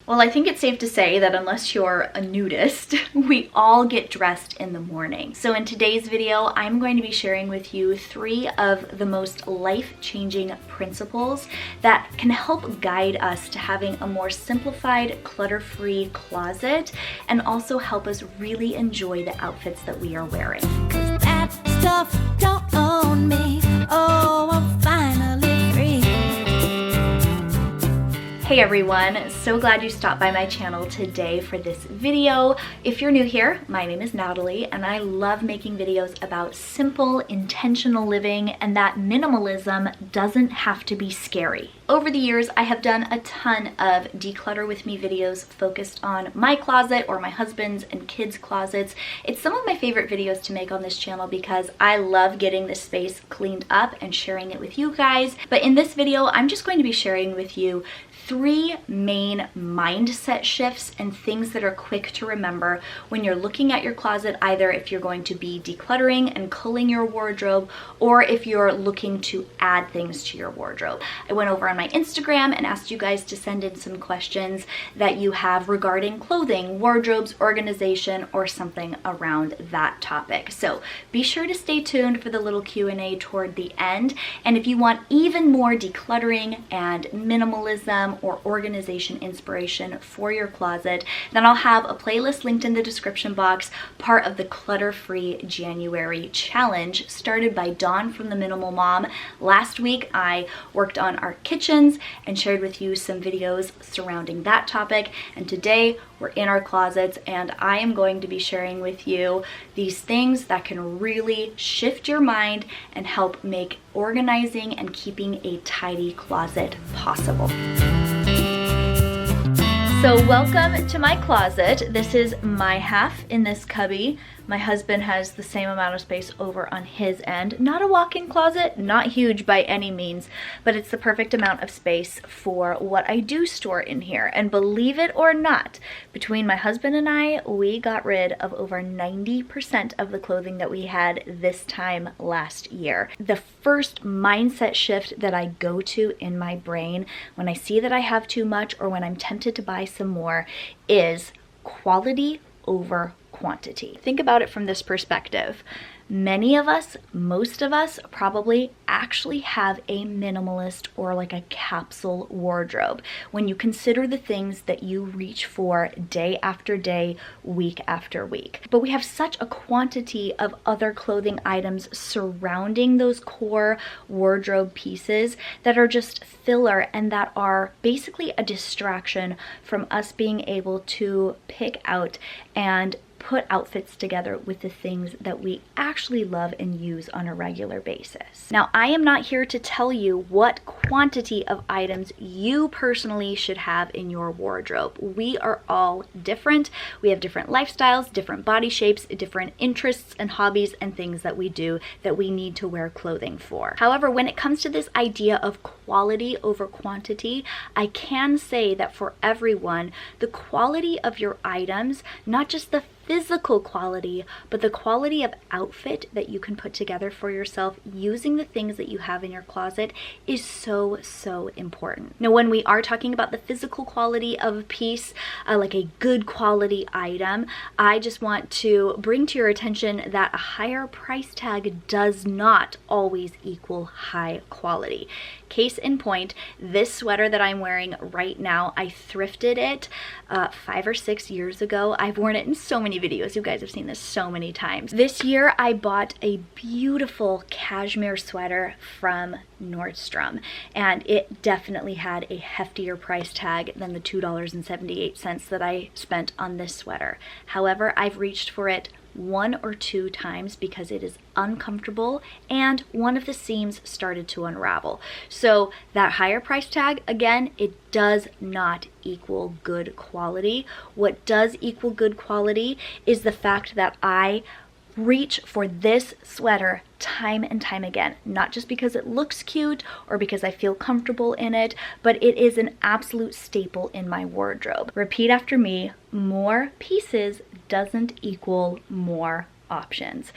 Well, I think it's safe to say that unless you're a nudist, we all get dressed in the morning. So in today's video, I'm going to be sharing with you 3 of the most life-changing principles that can help guide us to having a more simplified, clutter-free closet and also help us really enjoy the outfits that we are wearing. That stuff don't own me. Oh, I'm finally free. Hey everyone, so glad you stopped by my channel today for this video. If you're new here, my name is Natalie and I love making videos about simple, intentional living and that minimalism doesn't have to be scary. Over the years, I have done a ton of declutter with me videos focused on my closet or my husband's and kids' closets. It's some of my favorite videos to make on this channel because I love getting this space cleaned up and sharing it with you guys. But in this video, I'm just going to be sharing with you 3 main mindset shifts and things that are quick to remember when you're looking at your closet, either if you're going to be decluttering and culling your wardrobe or if you're looking to add things to your wardrobe. I went over on my Instagram and asked you guys to send in some questions that you have regarding clothing, wardrobes, organization, or something around that topic. So be sure to stay tuned for the little Q&A toward the end. And if you want even more decluttering and minimalism or organization inspiration for your closet, then I'll have a playlist linked in the description box, part of the Clutter-Free January challenge started by Dawn from The Minimal Mom. Last week, I worked on our kitchens and shared with you some videos surrounding that topic. And today we're in our closets and I am going to be sharing with you these things that can really shift your mind and help make organizing and keeping a tidy closet possible. So welcome to my closet. This is my half in this cubby. My husband has the same amount of space over on his end. Not a walk-in closet, not huge by any means, but it's the perfect amount of space for what I do store in here. And believe it or not, between my husband and I, we got rid of over 90% of the clothing that we had this time last year. The first mindset shift that I go to in my brain when I see that I have too much or when I'm tempted to buy some more is quality over quantity. Think about it from this perspective. Many of us, most of us probably actually have a minimalist or like a capsule wardrobe when you consider the things that you reach for day after day, week after week. But we have such a quantity of other clothing items surrounding those core wardrobe pieces that are just filler and that are basically a distraction from us being able to pick out and put outfits together with the things that we actually love and use on a regular basis. Now, I am not here to tell you what quantity of items you personally should have in your wardrobe. We are all different. We have different lifestyles, different body shapes, different interests and hobbies and things that we do that we need to wear clothing for. However, when it comes to this idea of quality over quantity, I can say that for everyone, the quality of your items, not just the physical quality, but the quality of outfit that you can put together for yourself using the things that you have in your closet is so important. Now, when we are talking about the physical quality of a piece, like a good quality item, I just want to bring to your attention that a higher price tag does not always equal high quality. Case in point, this sweater that I'm wearing right now, I thrifted it 5 or 6 years ago. I've worn it in so many videos. You guys have seen this so many times. This year, I bought a beautiful cashmere sweater from Nordstrom, and it definitely had a heftier price tag than the $2.78 that I spent on this sweater. However, I've reached for it 1 or 2 times because it is uncomfortable and one of the seams started to unravel. So that higher price tag, again, it does not equal good quality. What does equal good quality is the fact that I reach for this sweater time and time again, not just because it looks cute or because I feel comfortable in it, but it is an absolute staple in my wardrobe. Repeat after me, more pieces doesn't equal more options.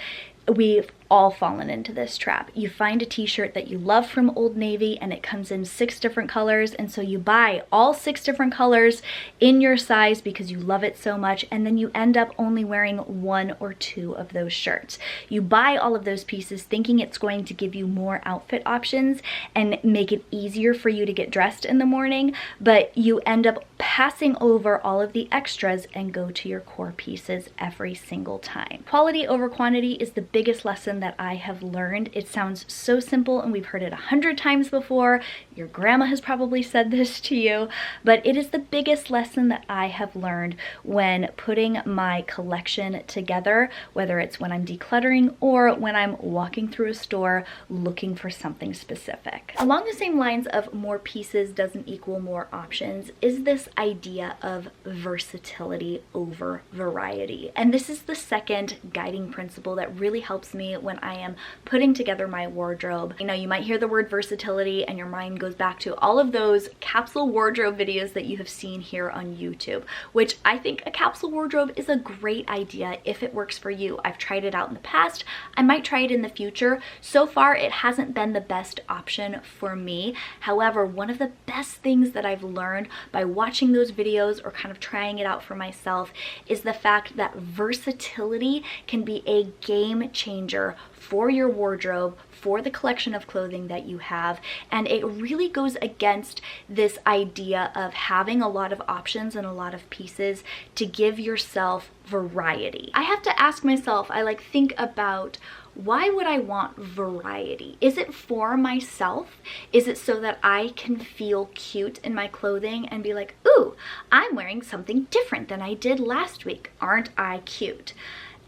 We've all fallen into this trap. You find a t-shirt that you love from Old Navy and it comes in 6 different colors, and so you buy all 6 different colors in your size because you love it so much, and then you end up only wearing 1 or 2 of those shirts. You buy all of those pieces thinking it's going to give you more outfit options and make it easier for you to get dressed in the morning, but you end up passing over all of the extras and go to your core pieces every single time. Quality over quantity is the biggest lesson that I have learned. It sounds so simple and we've heard it 100 times before. Your grandma has probably said this to you, but it is the biggest lesson that I have learned when putting my collection together, whether it's when I'm decluttering or when I'm walking through a store looking for something specific. Along the same lines of more pieces doesn't equal more options is this idea of versatility over variety. And this is the second guiding principle that really helps me when I am putting together my wardrobe. You know, you might hear the word versatility and your mind goes back to all of those capsule wardrobe videos that you have seen here on YouTube, which I think a capsule wardrobe is a great idea if it works for you. I've tried it out in the past. I might try it in the future. So far, it hasn't been the best option for me. However, one of the best things that I've learned by watching those videos or kind of trying it out for myself is the fact that versatility can be a game changer for your wardrobe, for the collection of clothing that you have, and it really goes against this idea of having a lot of options and a lot of pieces to give yourself variety. I have to ask myself, I think about, why would I want variety? Is it for myself? Is it so that I can feel cute in my clothing and be like, ooh, I'm wearing something different than I did last week. Aren't I cute?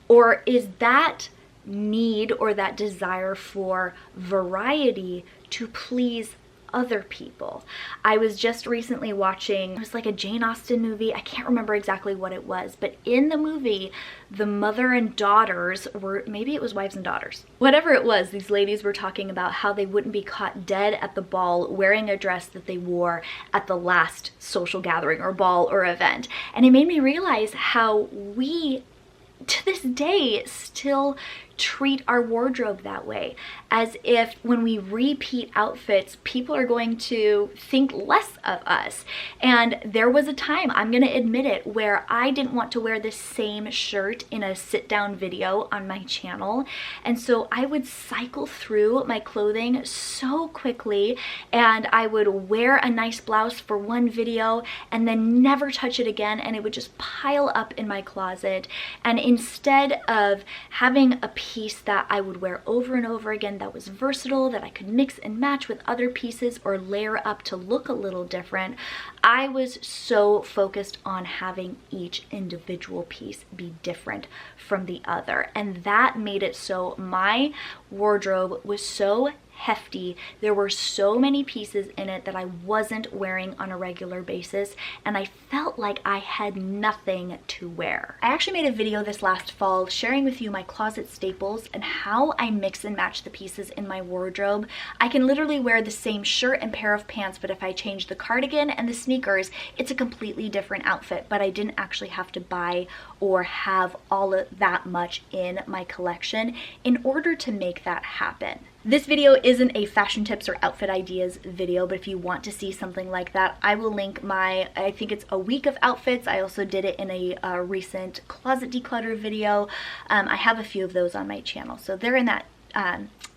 Or is that need or that desire for variety to please other people? I was just recently watching, it was like a Jane Austen movie. I can't remember exactly what it was, but in the movie, the mother and daughters were, maybe it was wives and daughters. Whatever it was, these ladies were talking about how they wouldn't be caught dead at the ball wearing a dress that they wore at the last social gathering or ball or event. And it made me realize how we, to this day, still treat our wardrobe that way, as if when we repeat outfits, people are going to think less of us. And there was a time, I'm gonna admit it, where I didn't want to wear the same shirt in a sit down video on my channel, and so I would cycle through my clothing so quickly, and I would wear a nice blouse for one video and then never touch it again, and it would just pile up in my closet. And instead of having a piece that I would wear over and over again that was versatile, that I could mix and match with other pieces or layer up to look a little different, I was so focused on having each individual piece be different from the other. And that made it so my wardrobe was so hefty. There were so many pieces in it that I wasn't wearing on a regular basis, and I felt like I had nothing to wear. I actually made a video this last fall sharing with you my closet staples and how I mix and match the pieces in my wardrobe. I can literally wear the same shirt and pair of pants, but if I change the cardigan and the sneakers, it's a completely different outfit, but I didn't actually have to buy or have all of that much in my collection in order to make that happen. This video isn't a fashion tips or outfit ideas video, but if you want to see something like that, I will link my, I think it's a week of outfits. I also did it in a recent closet declutter video. I have a few of those on my channel, so they're in that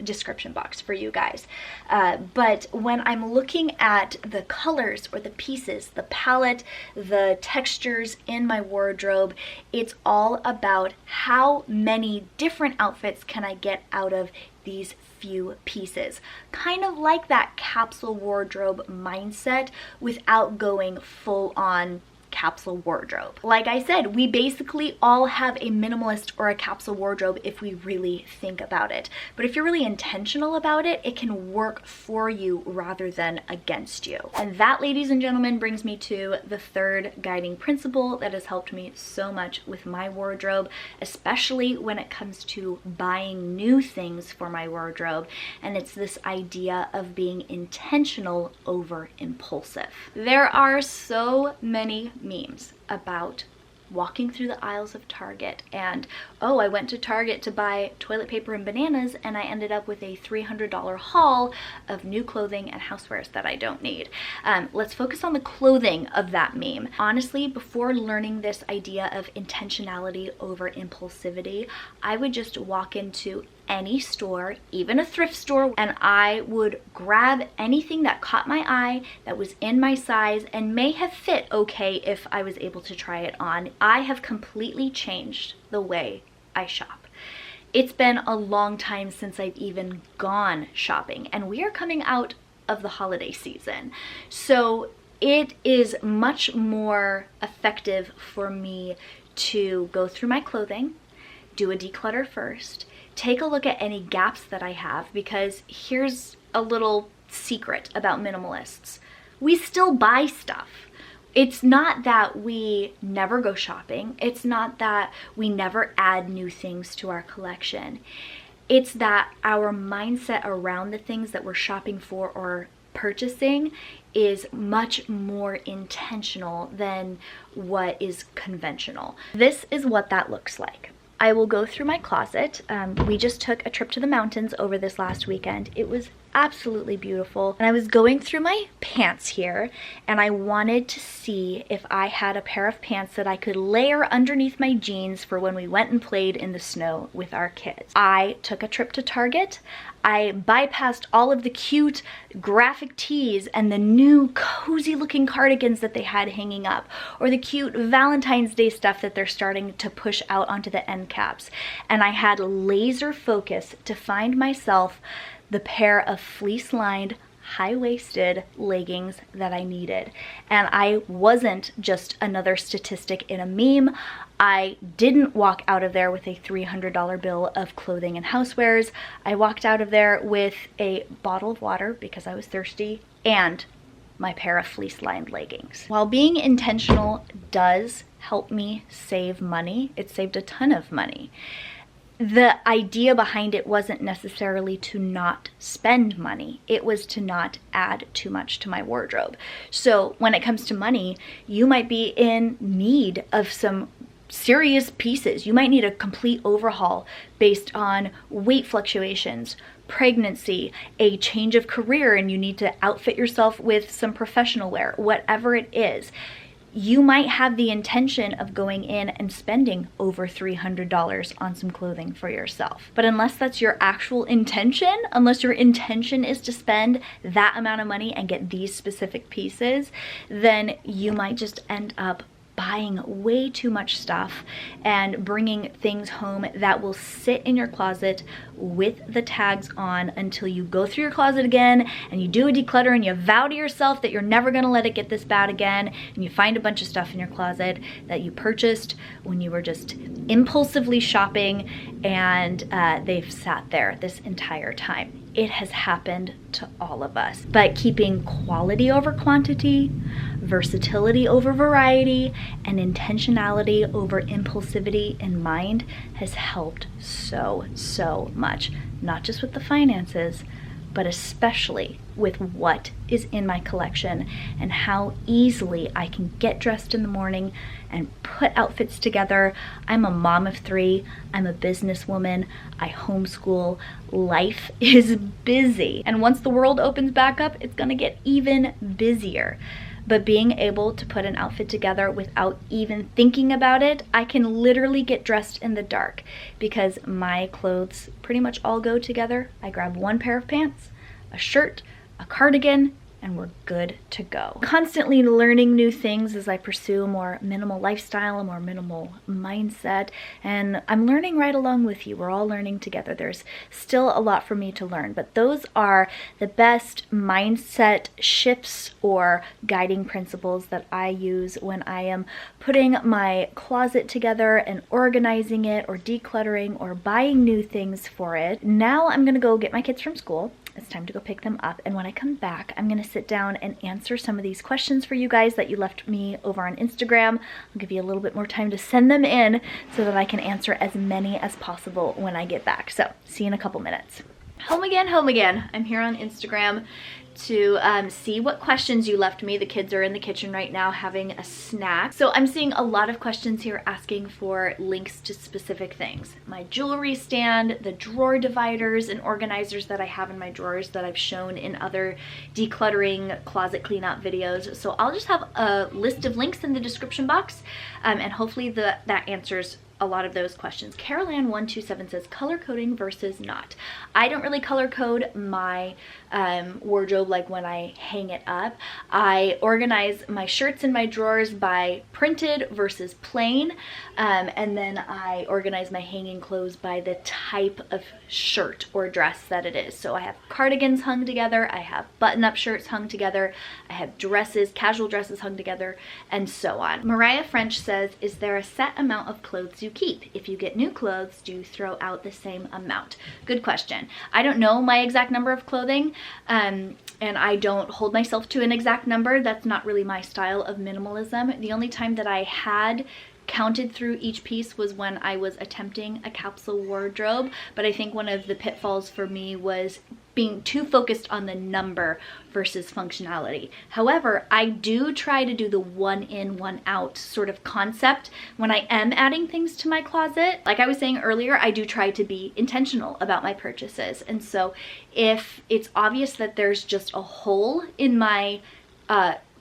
description box for you guys. But when I'm looking at the colors or the pieces, the palette, the textures in my wardrobe, it's all about how many different outfits can I get out of these few pieces. Kind of like that capsule wardrobe mindset without going full on capsule wardrobe. Like I said, we basically all have a minimalist or a capsule wardrobe if we really think about it. But if you're really intentional about it, it can work for you rather than against you. And that, ladies and gentlemen, brings me to the third guiding principle that has helped me so much with my wardrobe, especially when it comes to buying new things for my wardrobe. And it's this idea of being intentional over impulsive. There are so many memes about walking through the aisles of Target and, oh, I went to Target to buy toilet paper and bananas and I ended up with a $300 haul of new clothing and housewares that I don't need. Let's focus on the clothing of that meme. Honestly, before learning this idea of intentionality over impulsivity, I would just walk into any store, even a thrift store, and I would grab anything that caught my eye, that was in my size, and may have fit okay if I was able to try it on. I have completely changed the way I shop. It's been a long time since I've even gone shopping, and we are coming out of the holiday season. So it is much more effective for me to go through my clothing, do a declutter first, take a look at any gaps that I have, because here's a little secret about minimalists. We still buy stuff. It's not that we never go shopping. It's not that we never add new things to our collection. It's that our mindset around the things that we're shopping for or purchasing is much more intentional than what is conventional. This is what that looks like. I will go through my closet. We just took a trip to the mountains over this last weekend. It was absolutely beautiful. And I was going through my pants here and I wanted to see if I had a pair of pants that I could layer underneath my jeans for when we went and played in the snow with our kids. I took a trip to Target. I bypassed all of the cute graphic tees and the new cozy looking cardigans that they had hanging up, or the cute Valentine's Day stuff that they're starting to push out onto the end caps. And I had laser focus to find myself the pair of fleece-lined, high-waisted leggings that I needed. And I wasn't just another statistic in a meme. I didn't walk out of there with a $300 bill of clothing and housewares. I walked out of there with a bottle of water because I was thirsty and my pair of fleece-lined leggings. While being intentional does help me save money, it saved a ton of money. The idea behind it wasn't necessarily to not spend money. It was to not add too much to my wardrobe. So when it comes to money, you might be in need of some serious pieces. You might need a complete overhaul based on weight fluctuations, pregnancy, a change of career, and you need to outfit yourself with some professional wear, whatever it is. You might have the intention of going in and spending over $300 on some clothing for yourself. But unless that's your actual intention, unless your intention is to spend that amount of money and get these specific pieces, then you might just end up buying way too much stuff and bringing things home that will sit in your closet with the tags on until you go through your closet again and you do a declutter and you vow to yourself that you're never gonna let it get this bad again, and you find a bunch of stuff in your closet that you purchased when you were just impulsively shopping and they've sat there this entire time. It has happened to all of us. But keeping quality over quantity, versatility over variety, and intentionality over impulsivity in mind has helped so much. Not just with the finances, but especially with what is in my collection and how easily I can get dressed in the morning and put outfits together. I'm a mom of 3, I'm a businesswoman, I homeschool, life is busy. And once the world opens back up, it's gonna get even busier. But being able to put an outfit together without even thinking about it, I can literally get dressed in the dark because my clothes pretty much all go together. I grab one pair of pants, a shirt, a cardigan, and we're good to go. Constantly learning new things as I pursue a more minimal lifestyle, a more minimal mindset, and I'm learning right along with you. We're all learning together. There's still a lot for me to learn, but those are the best mindset shifts or guiding principles that I use when I am putting my closet together and organizing it or decluttering or buying new things for it. Now I'm gonna go get my kids from school. It's time to go pick them up, and when I come back, I'm gonna sit down and answer some of these questions for you guys that you left me over on Instagram. I'll give you a little bit more time to send them in so that I can answer as many as possible when I get back. So, see you in a couple minutes. Home again, home again. I'm here on Instagram to see what questions you left me. The kids are in the kitchen right now having a snack. So I'm seeing a lot of questions here asking for links to specific things. My jewelry stand, the drawer dividers and organizers that I have in my drawers that I've shown in other decluttering closet cleanup videos. So I'll just have a list of links in the description box, and hopefully that answers a lot of those questions. Carol Ann 127 says color coding versus not. I don't really color code my wardrobe like when I hang it up. I organize my shirts in my drawers by printed versus plain, and then I organize my hanging clothes by the type of shirt or dress that it is. So I have cardigans hung together, I have button-up shirts hung together, I have dresses, casual dresses hung together, and so on. Mariah French says, is there a set amount of clothes you keep? If you get new clothes, do you throw out the same amount? Good question. I don't know my exact number of clothing, and I don't hold myself to an exact number. That's not really my style of minimalism. The only time that I had counted through each piece was when I was attempting a capsule wardrobe, but I think one of the pitfalls for me was being too focused on the number versus functionality. However, I do try to do the one in, one out sort of concept when I am adding things to my closet. Like I was saying earlier, I do try to be intentional about my purchases. And so if it's obvious that there's just a hole in my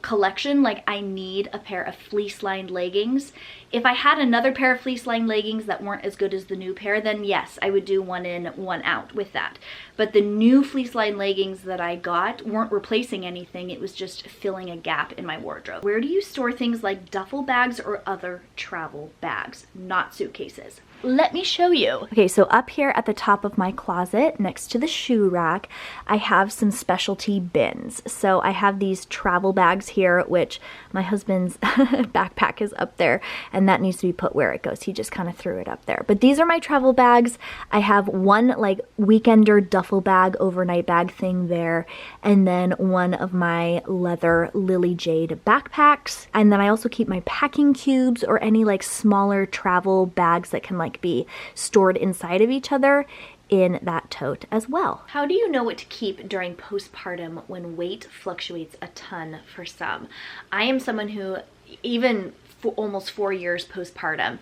collection, like I need a pair of fleece-lined leggings. If I had another pair of fleece-lined leggings that weren't as good as the new pair, then yes, I would do one in, one out with that. But the new fleece-lined leggings that I got weren't replacing anything. It was just filling a gap in my wardrobe. Where do you store things like duffel bags or other travel bags, not suitcases? Let me show you. Okay, so up here at the top of my closet, next to the shoe rack, I have some specialty bins. So I have these travel bags here, which my husband's backpack is up there, and that needs to be put where it goes. He just kind of threw it up there. But these are my travel bags. I have one like weekender duffel bag, overnight bag thing there, and then one of my leather Lily Jade backpacks. And then I also keep my packing cubes or any like smaller travel bags that can like be stored inside of each other in that tote as well. How do you know what to keep during postpartum when weight fluctuates a ton for some? I am someone who, even for almost 4 years postpartum,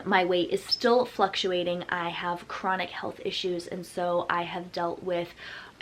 my weight is still fluctuating. I have chronic health issues, and so I have dealt with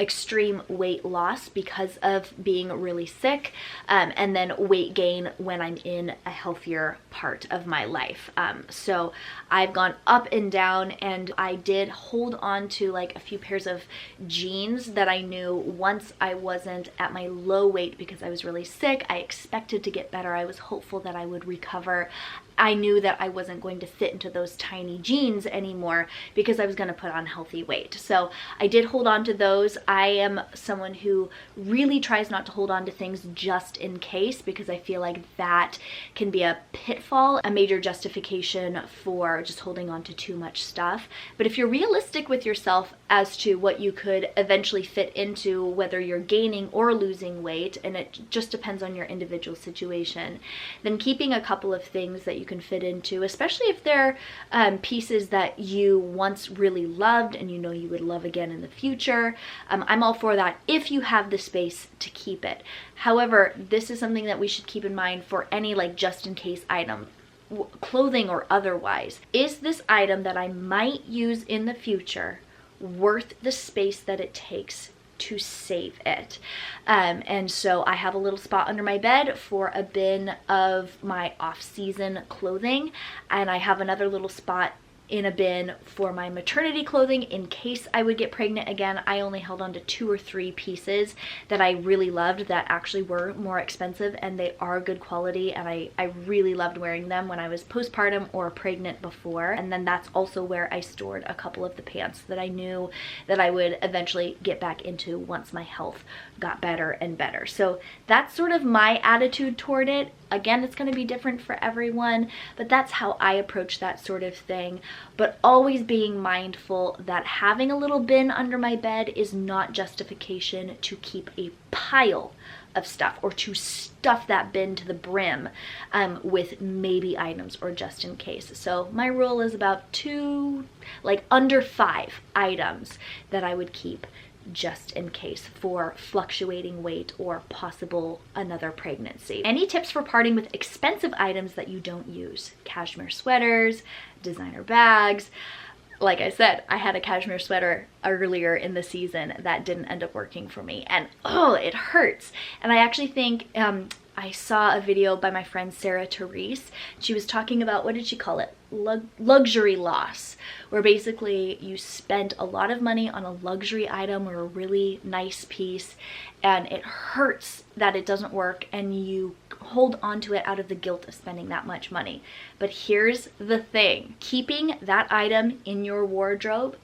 extreme weight loss because of being really sick, and then weight gain when I'm in a healthier part of my life. So I've gone up and down, and I did hold on to like a few pairs of jeans that I knew once I wasn't at my low weight because I was really sick. I expected to get better. I was hopeful that I would recover. I knew that I wasn't going to fit into those tiny jeans anymore because I was going to put on healthy weight. So I did hold on to those. I am someone who really tries not to hold on to things just in case, because I feel like that can be a pitfall, a major justification for just holding on to too much stuff. But if you're realistic with yourself as to what you could eventually fit into, whether you're gaining or losing weight, and it just depends on your individual situation, then keeping a couple of things that you can fit into, especially if they're pieces that you once really loved and you know you would love again in the future. I'm all for that if you have the space to keep it. However, this is something that we should keep in mind for any like just in case item, clothing or otherwise. Is this item that I might use in the future worth the space that it takes to save it? And so I have a little spot under my bed for a bin of my off-season clothing, and I have another little spot in a bin for my maternity clothing in case I would get pregnant again. I only held on to 2 or 3 pieces that I really loved that actually were more expensive, and they are good quality, and I really loved wearing them when I was postpartum or pregnant before. And then that's also where I stored a couple of the pants that I knew that I would eventually get back into once my health got better and better. So that's sort of my attitude toward it. Again, it's going to be different for everyone, but that's how I approach that sort of thing. But always being mindful that having a little bin under my bed is not justification to keep a pile of stuff or to stuff that bin to the brim with maybe items or just in case. So my rule is about 2, like under 5 items that I would keep just in case for fluctuating weight or possible another pregnancy. Any tips for parting with expensive items that you don't use? Cashmere sweaters, designer bags. Like I said, I had a cashmere sweater earlier in the season that didn't end up working for me, and oh, it hurts. And I actually think I saw a video by my friend Sarah Therese. She was talking about, what did she call it? Luxury loss, where basically you spent a lot of money on a luxury item or a really nice piece, and it hurts that it doesn't work, and you hold on to it out of the guilt of spending that much money. But here's the thing, keeping that item in your wardrobe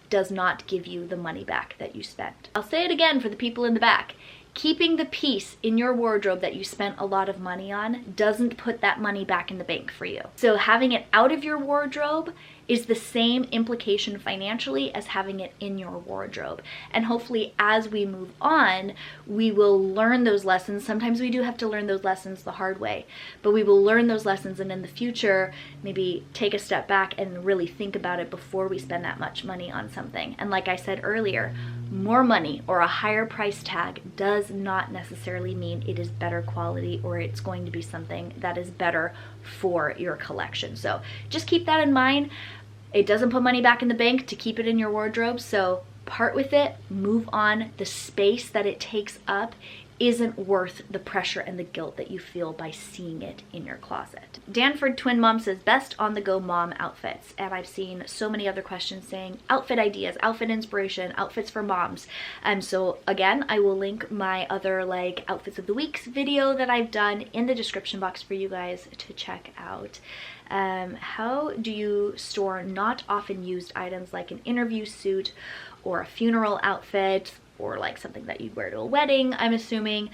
does not give you the money back that you spent. I'll say it again for the people in the back. Keeping the piece in your wardrobe that you spent a lot of money on doesn't put that money back in the bank for you. So having it out of your wardrobe is the same implication financially as having it in your wardrobe. And hopefully as we move on, we will learn those lessons. Sometimes we do have to learn those lessons the hard way, but we will learn those lessons, and in the future, maybe take a step back and really think about it before we spend that much money on something. And like I said earlier, more money or a higher price tag does not necessarily mean it is better quality or it's going to be something that is better for your collection. So just keep that in mind. It doesn't put money back in the bank to keep it in your wardrobe, so part with it, move on. The space that it takes up isn't worth the pressure and the guilt that you feel by seeing it in your closet. Danford Twin Mom says, best on-the-go mom outfits. And I've seen so many other questions saying outfit ideas, outfit inspiration, outfits for moms. So again, I will link my other like outfits of the weeks video that I've done in the description box for you guys to check out. How do you store not often used items like an interview suit or a funeral outfit, or like something that you'd wear to a wedding, I'm assuming?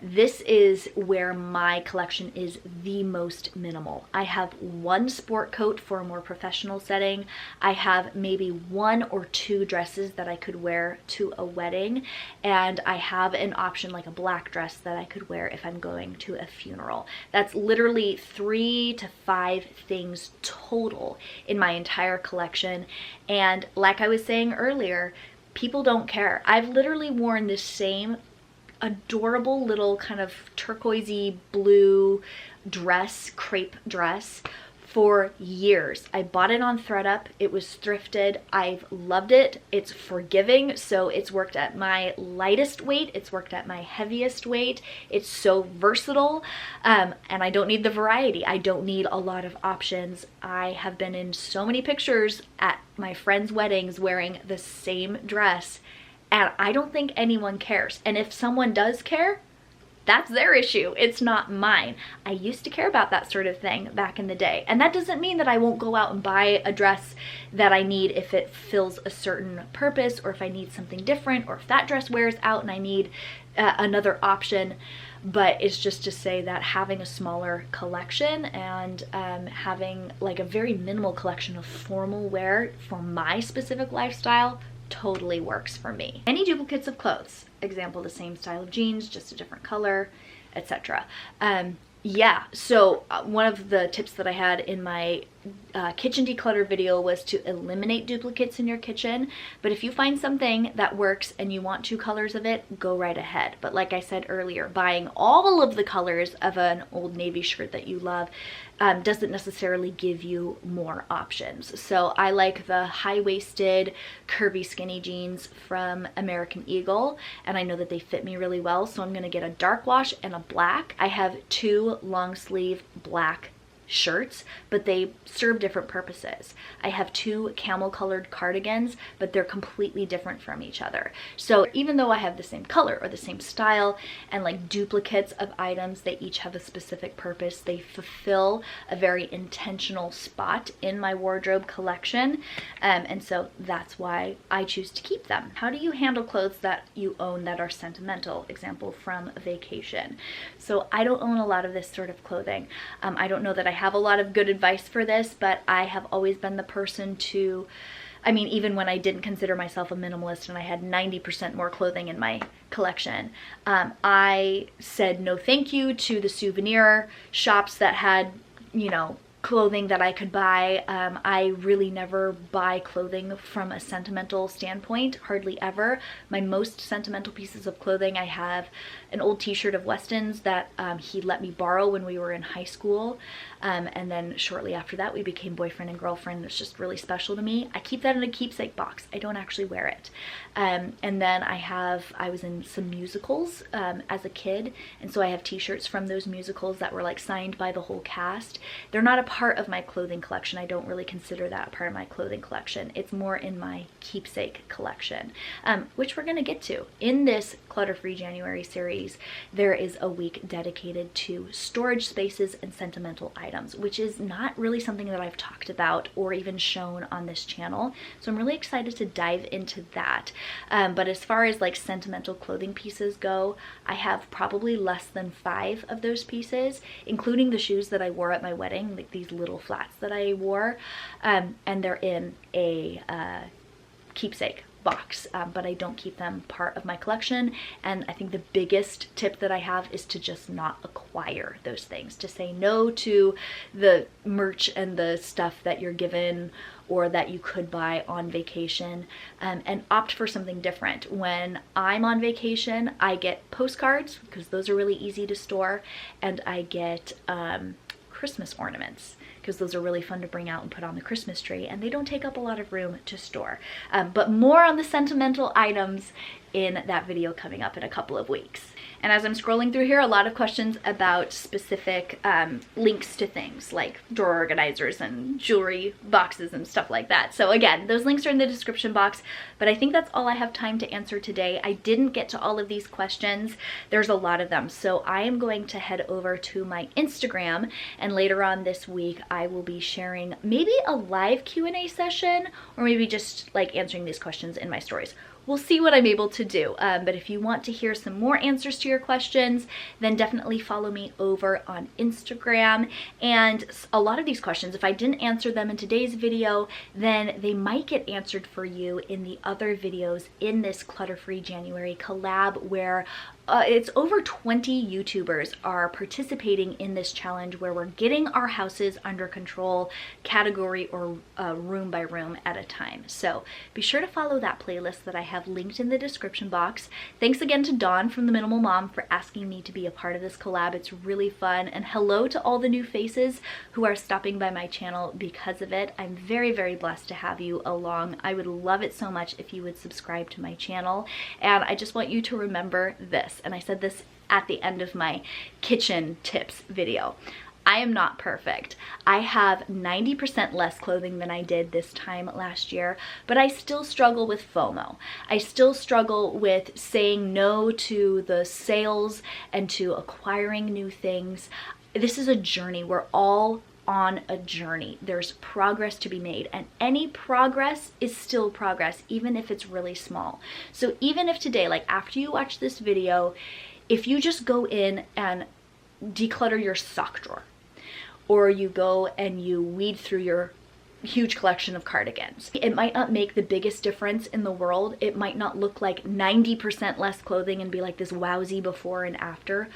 This is where my collection is the most minimal. I have one sport coat for a more professional setting. I have maybe 1 or 2 dresses that I could wear to a wedding, and I have an option like a black dress that I could wear if I'm going to a funeral. That's literally 3 to 5 things total in my entire collection. And like I was saying earlier, people don't care. I've literally worn this same adorable little kind of turquoisey blue dress, crepe dress, for years. I bought it on ThredUp. It was thrifted. I've loved it. It's forgiving, so it's worked at my lightest weight. It's worked at my heaviest weight. It's so versatile, and I don't need the variety. I don't need a lot of options. I have been in so many pictures at my friends' weddings wearing the same dress, and I don't think anyone cares. And if someone does care, that's their issue. It's not mine. I used to care about that sort of thing back in the day. And that doesn't mean that I won't go out and buy a dress that I need if it fills a certain purpose, or if I need something different, or if that dress wears out and I need another option. But it's just to say that having a smaller collection and having like a very minimal collection of formal wear for my specific lifestyle totally works for me. Any duplicates of clothes? Example, the same style of jeans, just a different color, etc. Yeah, so one of the tips that I had in my kitchen declutter video was to eliminate duplicates in your kitchen. But if you find something that works and you want 2 colors of it, go right ahead. But like I said earlier, buying all of the colors of an Old Navy shirt that you love doesn't necessarily give you more options. So I like the high-waisted curvy skinny jeans from American Eagle, and I know that they fit me really well, so I'm gonna get a dark wash and a black. I have 2 long sleeve black shirts, but they serve different purposes. I have 2 camel colored cardigans, but they're completely different from each other. So even though I have the same color or the same style and like duplicates of items, they each have a specific purpose. They fulfill a very intentional spot in my wardrobe collection. And so that's why I choose to keep them. How do you handle clothes that you own that are sentimental? Example from a vacation. So I don't own a lot of this sort of clothing. I don't know that I have a lot of good advice for this, but I have always been the person to, I mean, even when I didn't consider myself a minimalist and I had 90% more clothing in my collection, I said no thank you to the souvenir shops that had, you know, clothing that I could buy. I really never buy clothing from a sentimental standpoint, hardly ever. My most sentimental pieces of clothing, I have an old t-shirt of Weston's that he let me borrow when we were in high school. And then shortly after that, we became boyfriend and girlfriend. It's just really special to me. I keep that in a keepsake box. I don't actually wear it. And then I was in some musicals as a kid. And so I have t-shirts from those musicals that were like signed by the whole cast. They're not a part of my clothing collection. I don't really consider that a part of my clothing collection. It's more in my keepsake collection, which we're gonna get to. In this Clutter-Free January series, there is a week dedicated to storage spaces and sentimental items, which is not really something that I've talked about or even shown on this channel. So I'm really excited to dive into that. But as far as like sentimental clothing pieces go, I have probably less than 5 of those pieces, including the shoes that I wore at my wedding, like these little flats that I wore, and they're in a keepsake box, but I don't keep them part of my collection. And I think the biggest tip that I have is to just not acquire those things, to say no to the merch and the stuff that you're given or that you could buy on vacation, and opt for something different. When I'm on vacation, I get postcards because those are really easy to store, and I get Christmas ornaments because those are really fun to bring out and put on the Christmas tree, and they don't take up a lot of room to store. But more on the sentimental items in that video coming up in a couple of weeks. And as I'm scrolling through here, a lot of questions about specific links to things like drawer organizers and jewelry boxes and stuff like that. So again, those links are in the description box, but I think that's all I have time to answer today. I didn't get to all of these questions. There's a lot of them. So I am going to head over to my Instagram, and later on this week, I will be sharing maybe a live Q&A session, or maybe just like answering these questions in my stories. We'll see what I'm able to do, but if you want to hear some more answers to your questions, then definitely follow me over on Instagram. And a lot of these questions, if I didn't answer them in today's video, then they might get answered for you in the other videos in this Clutter-Free January collab, where it's over 20 YouTubers are participating in this challenge, where we're getting our houses under control, category or room by room at a time. So be sure to follow that playlist that I have linked in the description box. Thanks again to Dawn from The Minimal Mom for asking me to be a part of this collab. It's really fun. And hello to all the new faces who are stopping by my channel because of it. I'm very, very blessed to have you along. I would love it so much if you would subscribe to my channel. And I just want you to remember this. And I said this at the end of my kitchen tips video. I am not perfect. I have 90% less clothing than I did this time last year, but I still struggle with FOMO. I still struggle with saying no to the sales and to acquiring new things. This is a journey. We're all on a journey. There's progress to be made, and any progress is still progress, even if it's really small. So even if today, like after you watch this video, if you just go in and declutter your sock drawer, or you go and you weed through your huge collection of cardigans, it might not make the biggest difference in the world. It might not look like 90% less clothing and be like this wowsy before and after,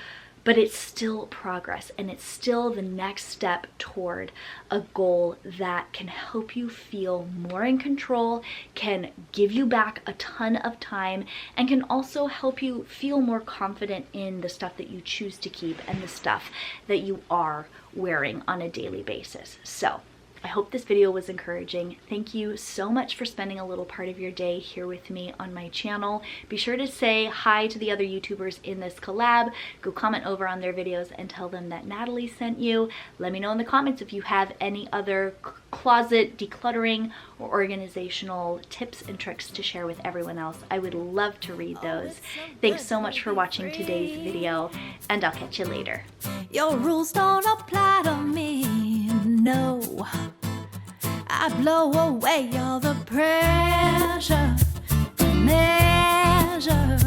but it's still progress, and it's still the next step toward a goal that can help you feel more in control, can give you back a ton of time, and can also help you feel more confident in the stuff that you choose to keep and the stuff that you are wearing on a daily basis. So I hope this video was encouraging. Thank you so much for spending a little part of your day here with me on my channel. Be sure to say hi to the other YouTubers in this collab. Go comment over on their videos and tell them that Natalie sent you. Let me know in the comments if you have any other closet decluttering or organizational tips and tricks to share with everyone else. I would love to read those. Thanks so much for watching today's video, and I'll catch you later. Your rules don't apply to me, no. I blow away all the pressure, measure.